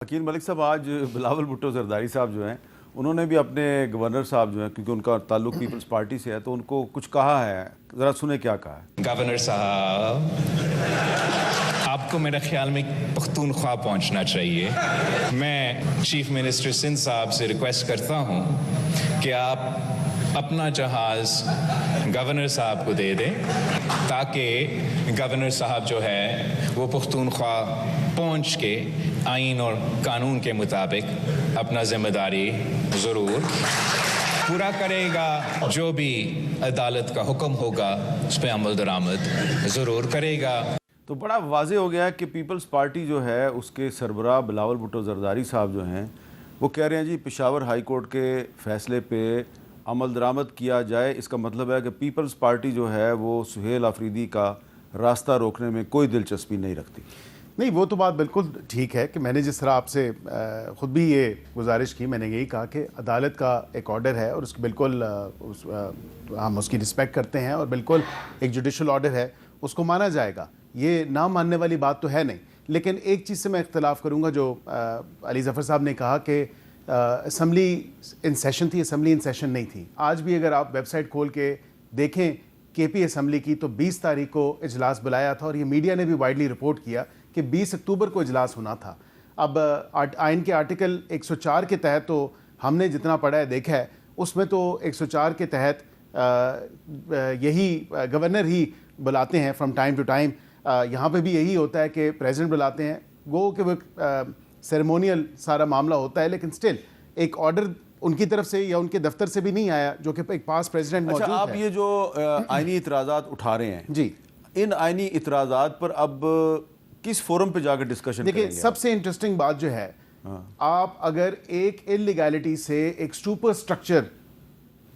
अकील मलिक साहब, आज बिलावल भुट्टो जरदारी साहब जो हैं उन्होंने भी अपने गवर्नर साहब जो हैं, क्योंकि उनका ताल्लुक पीपल्स पार्टी से है, तो उनको कुछ कहा है। ज़रा सुने क्या कहा है। गवर्नर साहब, आपको मेरे ख्याल में पख्तूनख्वा पहुंचना चाहिए। मैं चीफ मिनिस्टर सिंध साहब से रिक्वेस्ट करता हूं कि आप अपना जहाज़ गवर्नर साहब को दे दें ताकि गवर्नर साहब जो है वो पख्तूनख्वा पहुंच के आइन और कानून के मुताबिक अपना जिम्मेदारी ज़रूर पूरा करेगा। जो भी अदालत का हुक्म होगा उस पर अमल दरामद ज़रूर करेगा। तो बड़ा वाज़े हो गया है कि पीपल्स पार्टी जो है उसके सरबराह बिलावल भुट्टो जरदारी साहब जो हैं वो कह रहे हैं जी पेशावर हाई कोर्ट के फ़ैसले पे अमल दरामद किया जाए। इसका मतलब है कि पीपल्स पार्टी जो है वो सुहेल आफरीदी का रास्ता रोकने में कोई दिलचस्पी नहीं रखती। नहीं, वो तो बात बिल्कुल ठीक है कि मैंने जिस तरह आपसे ख़ुद भी ये गुजारिश की, मैंने यही कहा कि अदालत का एक ऑर्डर है और उसकी बिल्कुल हम उसकी रिस्पेक्ट करते हैं और बिल्कुल एक जुडिशल ऑर्डर है, उसको माना जाएगा। ये ना मानने वाली बात तो है नहीं। लेकिन एक चीज़ से मैं इख्तलाफ करूँगा जो अली ज़फ़र साहब ने कहा कि असम्बली इन सेशन थी। असम्बली इन सेशन नहीं थी। आज भी अगर आप वेबसाइट खोल के देखें KP असम्बली की, तो 20 तारीख को इजलास बुलाया था और ये मीडिया ने भी वाइडली रिपोर्ट किया कि 20 अक्टूबर को इजलास होना था। अब आइन के आर्टिकल 104 के तहत तो हमने जितना पढ़ा है देखा है, उसमें तो 104 के तहत यही गवर्नर ही बुलाते हैं फ्रॉम टाइम टू टाइम। यहाँ पे भी यही होता है कि प्रेसिडेंट बुलाते हैं, गो कि वो सेरेमोनियल सारा मामला होता है, लेकिन स्टिल एक ऑर्डर उनकी तरफ से या उनके दफ्तर से भी नहीं आया जो कि एक पास प्रेसिडेंट मौजूद है। आप ये जो आइनी इतराज़ात उठा रहे हैं जी, इन आइनी इतराज़ात पर अब किस फोरम पे जाकर डिस्कशन करेंगे? देखिए, सबसे इंटरेस्टिंग बात जो है, आप अगर एक इलीगैलिटी से एक सुपर स्ट्रक्चर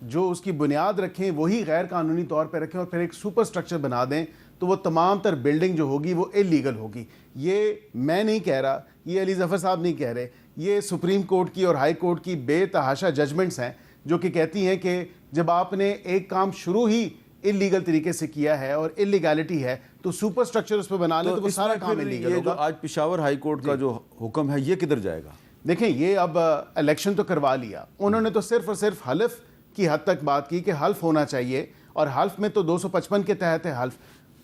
जो उसकी बुनियाद रखें वही गैर कानूनी तौर पर रखें और फिर एक सुपर स्ट्रक्चर बना दें, तो वो तमाम तर बिल्डिंग जो होगी वो इलीगल होगी। ये मैं नहीं कह रहा, ये अली ज़फ़र साहब नहीं कह रहे, ये सुप्रीम कोर्ट की और हाई कोर्ट की बेतहाशा जजमेंट्स हैं जो कि कहती हैं कि जब आपने एक काम शुरू ही इलीगल तरीके से किया है और इलीगैलिटी है तो सुपर स्ट्रक्चर उस पर बना लें तो वो सारा काम इलीगल होगा। आज पेशावर हाई कोर्ट का जो हुक्म है ये किधर जाएगा? देखें, ये अब इलेक्शन तो करवा लिया उन्होंने, तो सिर्फ और सिर्फ हल्फ की हद तक बात की कि हल्फ होना चाहिए, और हल्फ में तो 255 के तहत है हल्फ।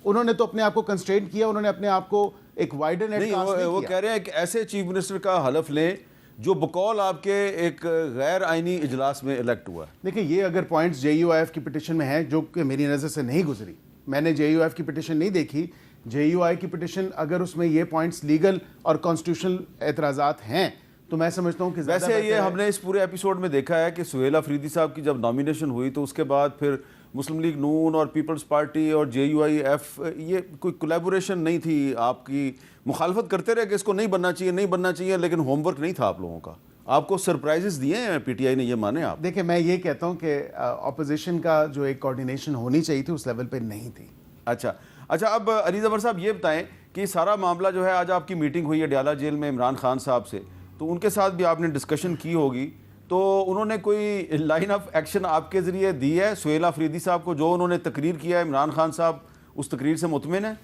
उन्होंने तो अपने आप को कंस्ट्रेंट किया, उन्होंने अपने आप को एक वाइडर नेट कास्ट नहीं वो किया। कह रहे हैं कि ऐसे चीफ मिनिस्टर का हलफ लें जो बकौल आपके एक गैर आइनी इजलास में इलेक्ट हुआ है। देखिए, ये अगर पॉइंट्स JUIF की पिटिशन में हैं जो कि मेरी नज़र से नहीं गुजरी, मैंने JUIF की पिटिशन नहीं देखी। JUI की पिटिशन अगर उसमें ये पॉइंट्स लीगल और कॉन्स्टिट्यूशनल एतराज़ात हैं तो मैं समझता हूँ कि वैसे ये हमने इस पूरे एपिसोड में देखा है कि सुहेल आफरीदी साहब की जब नॉमिनेशन हुई तो उसके बाद फिर मुस्लिम लीग नून और पीपल्स पार्टी और JUIF ये कोई कोलैबोरेशन नहीं थी। आपकी मुखालफत करते रहे कि इसको नहीं बनना चाहिए, नहीं बनना चाहिए, लेकिन होमवर्क नहीं था आप लोगों का। आपको सरप्राइजेस दिए हैं PTI ने, ये माने आप? देखिए, मैं ये कहता हूँ कि अपोजिशन का जो एक कोऑर्डिनेशन होनी चाहिए थी उस लेवल पे नहीं थी। अच्छा, अब अली ज़फ़र साहब ये बताएं कि सारा मामला जो है, आज आपकी मीटिंग हुई है डयाला जेल में इमरान खान साहब से, तो उनके साथ भी आपने डिस्कशन की होगी, तो उन्होंने कोई लाइन ऑफ एक्शन आपके ज़रिए दी है सुहेल आफरीदी साहब को? जो उन्होंने तकरीर किया है इमरान खान साहब उस तकरीर से मुतमिन है?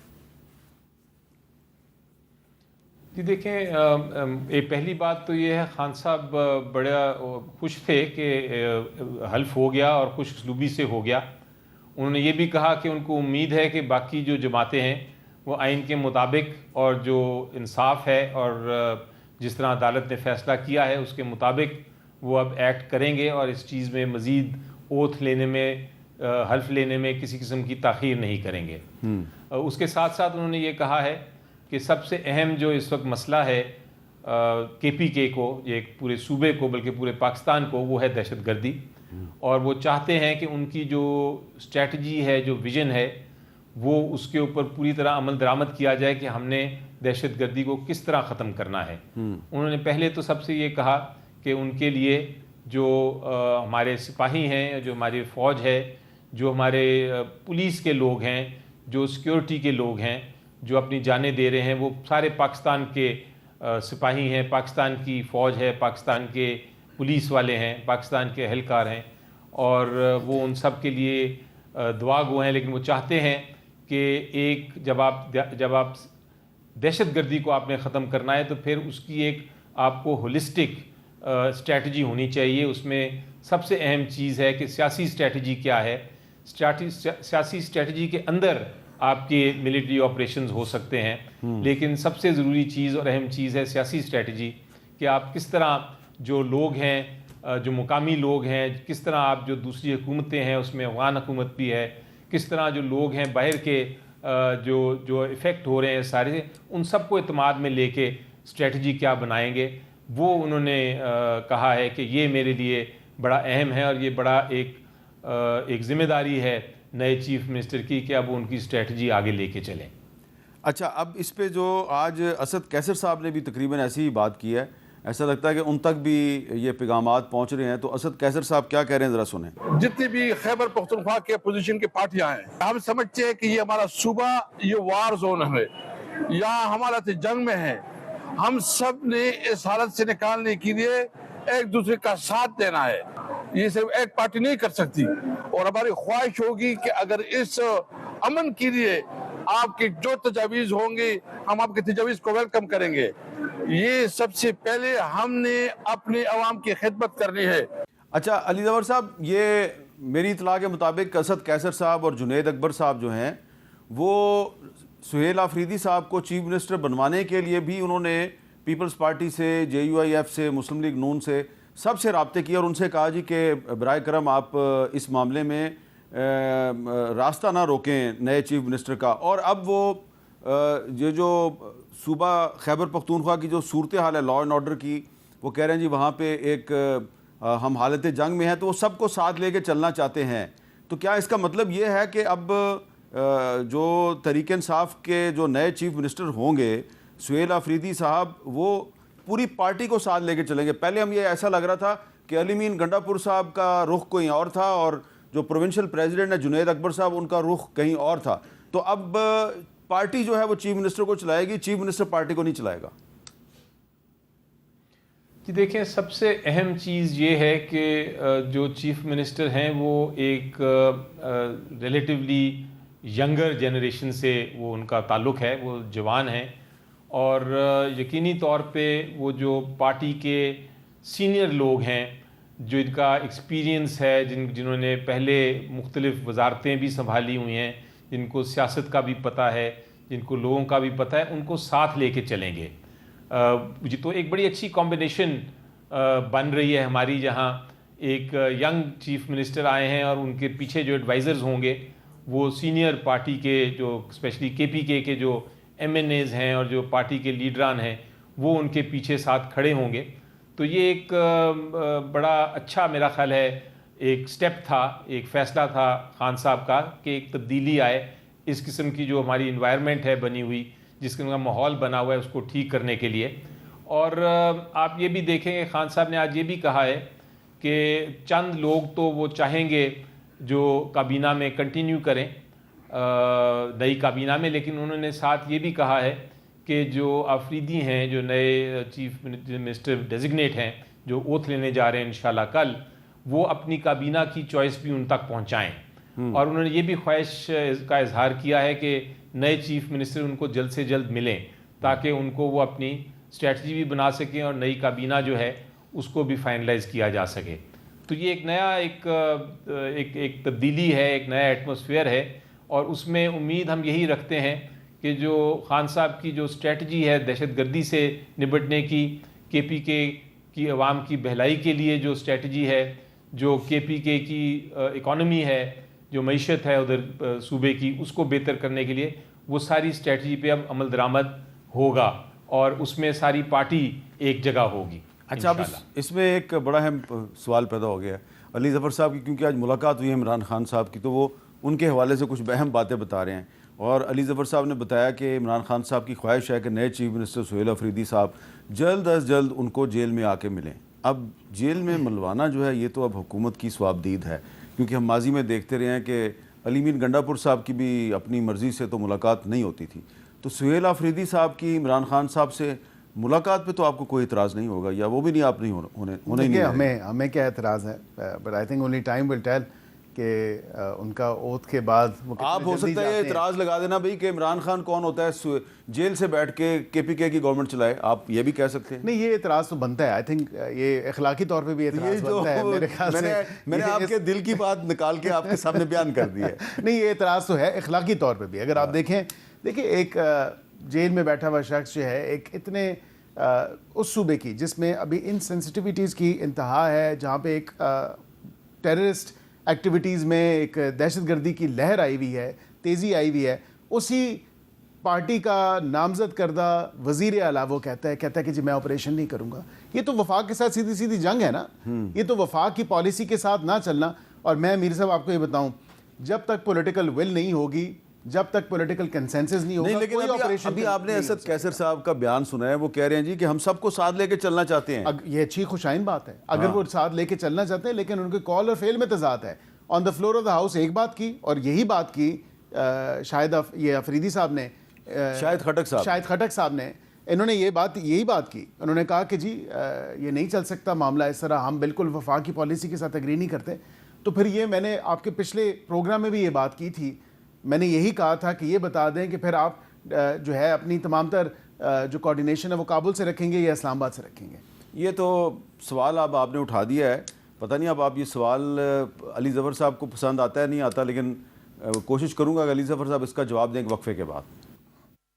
जी देखें, एक पहली बात तो ये है, खान साहब बड़ा खुश थे कि हल्फ हो गया और खुश उसलूबी से हो गया। उन्होंने ये भी कहा कि उनको उम्मीद है कि बाकी जो जमातें हैं वो आइन के मुताबिक और जो इंसाफ है और जिस तरह अदालत ने फ़ैसला किया है उसके मुताबिक वो अब एक्ट करेंगे और इस चीज़ में मज़ीद ओथ लेने में, हल्फ लेने में किसी किस्म की ताख़ीर नहीं करेंगे। उसके साथ साथ उन्होंने ये कहा है कि सबसे अहम जो इस वक्त मसला है KPK को, ये पूरे सूबे को बल्कि पूरे पाकिस्तान को, वो है दहशतगर्दी। और वो चाहते हैं कि उनकी जो स्ट्रेटजी है, जो विज़न है, वो उसके ऊपर पूरी तरह अमल दरामद किया जाए कि हमने दहशतगर्दी को किस तरह ख़त्म करना है। उन्होंने पहले तो सबसे ये कहा कि उनके लिए जो हमारे सिपाही हैं, जो हमारी फ़ौज है, जो हमारे पुलिस के लोग हैं, जो सिक्योरिटी के लोग हैं, जो अपनी जानें दे रहे हैं, वो सारे पाकिस्तान के सिपाही हैं, पाकिस्तान की फ़ौज है, पाकिस्तान के पुलिस वाले हैं, पाकिस्तान के एहलकार हैं, और वो उन सब के लिए दुआ गो हैं। लेकिन वो चाहते हैं कि जब आप दहशतगर्दी को आपने ख़त्म करना है तो फिर उसकी एक आपको होलिस्टिक स्ट्रैटेजी होनी चाहिए। उसमें सबसे अहम चीज़ है कि सियासी स्ट्रैटेजी क्या है। सियासी स्ट्रैटेजी के अंदर आपके मिलिट्री ऑपरेशंस हो सकते हैं, लेकिन सबसे ज़रूरी चीज़ और अहम चीज़ है सियासी स्ट्रैटेजी कि आप किस तरह जो लोग हैं, जो मुकामी लोग हैं, किस तरह आप जो दूसरी हुकूमतें हैं उसमें अफगान हुकूमत भी है, किस तरह जो लोग हैं बाहर के जो इफ़ेक्ट हो रहे हैं सारे, उन सबको एतमाद में लेके स्ट्रैटेजी क्या बनाएंगे, वो उन्होंने कहा है कि ये मेरे लिए बड़ा अहम है और ये बड़ा एक ज़िम्मेदारी है नए चीफ मिनिस्टर की कि अब उनकी स्ट्रैटेजी आगे लेके चलें। अच्छा, अब इस पे जो आज असद कैसर साहब ने भी तकरीबन ऐसी ही बात की है, ऐसा लगता है कि उन तक भी ये पैगामात पहुंच रहे हैं, तो असद कैसर साहब क्या कह रहे हैं, ज़रा सुने। जितनी भी खैबर पख्तूनख्वा के अपोजिशन की पार्टियां हैं, हम समझते हैं कि ये हमारा सूबा ये वार जोन है, यहाँ हम हालत जंग में है। हम सब ने इस हालत से निकालने के लिए एक दूसरे का साथ देना है। ये सिर्फ एक पार्टी नहीं कर सकती, और हमारी ख्वाहिश होगी कि अगर इस अमन के लिए आपकी जो तजावीज़ होंगी, हम आपकी तजावीज़ को वेलकम करेंगे। ये सबसे पहले हमने अपने अवाम की खिदमत करनी है। अच्छा अली ज़फ़र साहब, ये मेरी इतला के मुताबिक असद कैसर साहब और जुनैद अकबर साहब जो हैं वो सुहेल आफरीदी साहब को चीफ मिनिस्टर बनवाने के लिए भी उन्होंने पीपल्स पार्टी से, JUIF से, मुस्लिम लीग नून से, सबसे रब्ते किए और उनसे कहा जी कि बराए करम आप इस मामले में रास्ता ना रोकें नए चीफ मिनिस्टर का। और अब वो ये जो सूबा खैबर पख्तूनख्वा की जो सूरत हाल है लॉ एंड ऑर्डर की, वो कह रहे हैं जी वहाँ पे एक हम हालत जंग में हैं, तो वो सबको साथ लेके चलना चाहते हैं। तो क्या इसका मतलब ये है कि अब जो तहरीक इंसाफ के जो नए चीफ मिनिस्टर होंगे सुहेल आफरीदी साहब, वो पूरी पार्टी को साथ लेके चलेंगे? पहले हम ये ऐसा लग रहा था कि अली मीन गंडापुर साहब का रुख कोई और था और जो प्रोविंशियल प्रेसिडेंट है जुनैद अकबर साहब, उनका रुख कहीं और था। तो अब पार्टी जो है वो चीफ मिनिस्टर को चलाएगी, चीफ मिनिस्टर पार्टी को नहीं चलाएगा। कि देखें, सबसे अहम चीज़ ये है कि जो चीफ मिनिस्टर हैं वो एक रिलेटिवली यंगर जनरेशन से वो उनका ताल्लुक़ है, वो जवान हैं और यकीनी तौर पे वो जो पार्टी के सीनियर लोग हैं, जो इनका एक्सपीरियंस है, जिन्होंने पहले मुख्तलिफ़ वजारतें भी संभाली हुई हैं, जिनको सियासत का भी पता है, जिनको लोगों का भी पता है, उनको साथ लेके चलेंगे। जी, तो एक बड़ी अच्छी कॉम्बिनेशन बन रही है हमारी, जहाँ एक यंग चीफ मिनिस्टर आए हैं और उनके पीछे जो एडवाइज़र्स होंगे वो सीनियर पार्टी के, जो स्पेशली KPK के जो MNAs हैं और जो पार्टी के लीडरान हैं, वो उनके पीछे साथ खड़े होंगे। तो ये एक बड़ा अच्छा मेरा ख्याल है एक स्टेप था, एक फ़ैसला था खान साहब का कि एक तब्दीली आए, इस किस्म की जो हमारी इन्वायरमेंट है बनी हुई, जिस किस्म का माहौल बना हुआ है, उसको ठीक करने के लिए। और आप ये भी देखेंगे खान साहब ने आज ये भी कहा है कि चंद लोग तो वो चाहेंगे जो काबीना में कंटिन्यू करें, नई काबीना में, लेकिन उन्होंने साथ ये भी कहा है कि जो आफरीदी हैं, जो नए चीफ मिनिस्टर डेजिग्नेट हैं, जो ओथ लेने जा रहे हैं इंशाल्लाह कल, वो अपनी काबीना की चॉइस भी उन तक पहुंचाएं। और उन्होंने ये भी ख्वाहिश का इजहार किया है कि नए चीफ मिनिस्टर उनको जल्द से जल्द मिलें, ताकि उनको वो अपनी स्ट्रैटेजी भी बना सकें और नई काबीना जो है उसको भी फाइनलाइज किया जा सके। तो ये एक नया एक तब्दीली है, एक नया एटमॉस्फेयर है, और उसमें उम्मीद हम यही रखते हैं कि जो खान साहब की जो स्ट्रैटेजी है दहशतगर्दी से निपटने की, KPK की आवाम की बहलाई के लिए जो स्ट्रैटेजी है, जो KPK की इकॉनमी है, जो मईशत है उधर सूबे की, उसको बेहतर करने के लिए वो सारी स्ट्रैटेजी पे अब अमल दरामद होगा और उसमें सारी पार्टी एक जगह होगी। अच्छा, अब इसमें एक बड़ा अहम सवाल पैदा हो गया अली ज़फ़र साहब की, क्योंकि आज मुलाकात हुई है इमरान खान साहब की, तो वो उनके हवाले से कुछ अहम बातें बता रहे हैं। और अली ज़फ़र साहब ने बताया कि इमरान खान साहब की ख्वाहिश है कि नए चीफ मिनिस्टर सुहेल आफरीदी साहब जल्द अज जल्द उनको जेल में आके मिलें। अब जेल में मिलवाना जो है ये तो अब हुकूमत की स्वाबदीद है, क्योंकि हम माजी में देखते रहे हैं कि अली मीन गंडापुर साहब की भी अपनी मर्ज़ी से तो मुलाकात नहीं होती थी। तो सुहेल आफरीदी साहब की इमरान खान साहब से मुलाकात पे तो आपको कोई इतराज़ नहीं होगा, या वो भी नहीं आप नहीं होने ही नहीं? हमें क्या एतराज़ है, but I think only time will tell कि उनका ओथ के बाद वो कितने आप हो जल्दी सकता है ये जाते हैं। इतराज़ लगा देना भाई कि इमरान खान कौन होता है जेल से बैठ के केपीके की गवर्नमेंट चलाए, आप ये भी कह सकते हैं। नहीं, ये इतराज़ तो बनता है। आई थिंक ये अखलाकी तौर पे भी ये इतराज़ जो बनता है मेरे ख्याल से। मैंने ये आपके दिल की बात निकाल के आपके सामने बयान कर दी है। नहीं, ये इतराज़ तो है अखलाकी तौर पे भी। अगर आप देखें, देखिए एक जेल में बैठा हुआ शख्स जो है, एक इतने उस सूबे की जिसमें अभी इन सेंसिटिविटीज़ की इंतहा है, जहाँ पे एक टेररिस्ट एक्टिविटीज़ में एक दहशतगर्दी की लहर आई हुई है, तेज़ी आई हुई है, उसी पार्टी का नामजद करदा वज़ीर आला वो कहता है कि जी मैं ऑपरेशन नहीं करूँगा। ये तो वफाक के साथ सीधी सीधी जंग है ना। ये तो वफाक की पॉलिसी के साथ ना चलना। और मैं मीर साहब आपको ये बताऊँ, जब तक पॉलिटिकल विल नहीं होगी, जब तक पॉलिटिकल कंसेंसस नहीं होगा, नहीं, लेकिन कोई ऑपरेशन अभी आपने नहीं हो असद सकता। कैसर साहब का बयान सुना है, वो कह रहे हैं जी कि हम सबको साथ लेके चलना चाहते हैं। ये अच्छी खुशाइन बात है अगर वो साथ लेके चलना चाहते हैं, लेकिन उनके कॉल और फेल में तजाद है। On the floor of the house एक बात की, और यही बात की शायद ये अफरीदी साहब ने, शाहिद खटक साहब ने, इन्होंने यही बात की। उन्होंने कहा कि जी ये नहीं चल सकता मामला इस तरह, हम बिल्कुल वफाक की पॉलिसी के साथ एग्री नहीं करते। तो फिर ये मैंने आपके पिछले प्रोग्राम में भी ये बात की थी, मैंने यही कहा था कि ये बता दें कि फिर आप जो है अपनी तमाम तर जो कोऑर्डिनेशन है वो काबुल से रखेंगे या इस्लामाबाद से रखेंगे। ये तो सवाल अब आपने उठा दिया है, पता नहीं अब आप ये सवाल अली ज़फ़र साहब को पसंद आता है नहीं आता, लेकिन कोशिश करूंगा कि अली ज़फ़र साहब इसका जवाब दें एक वक्फे के बाद।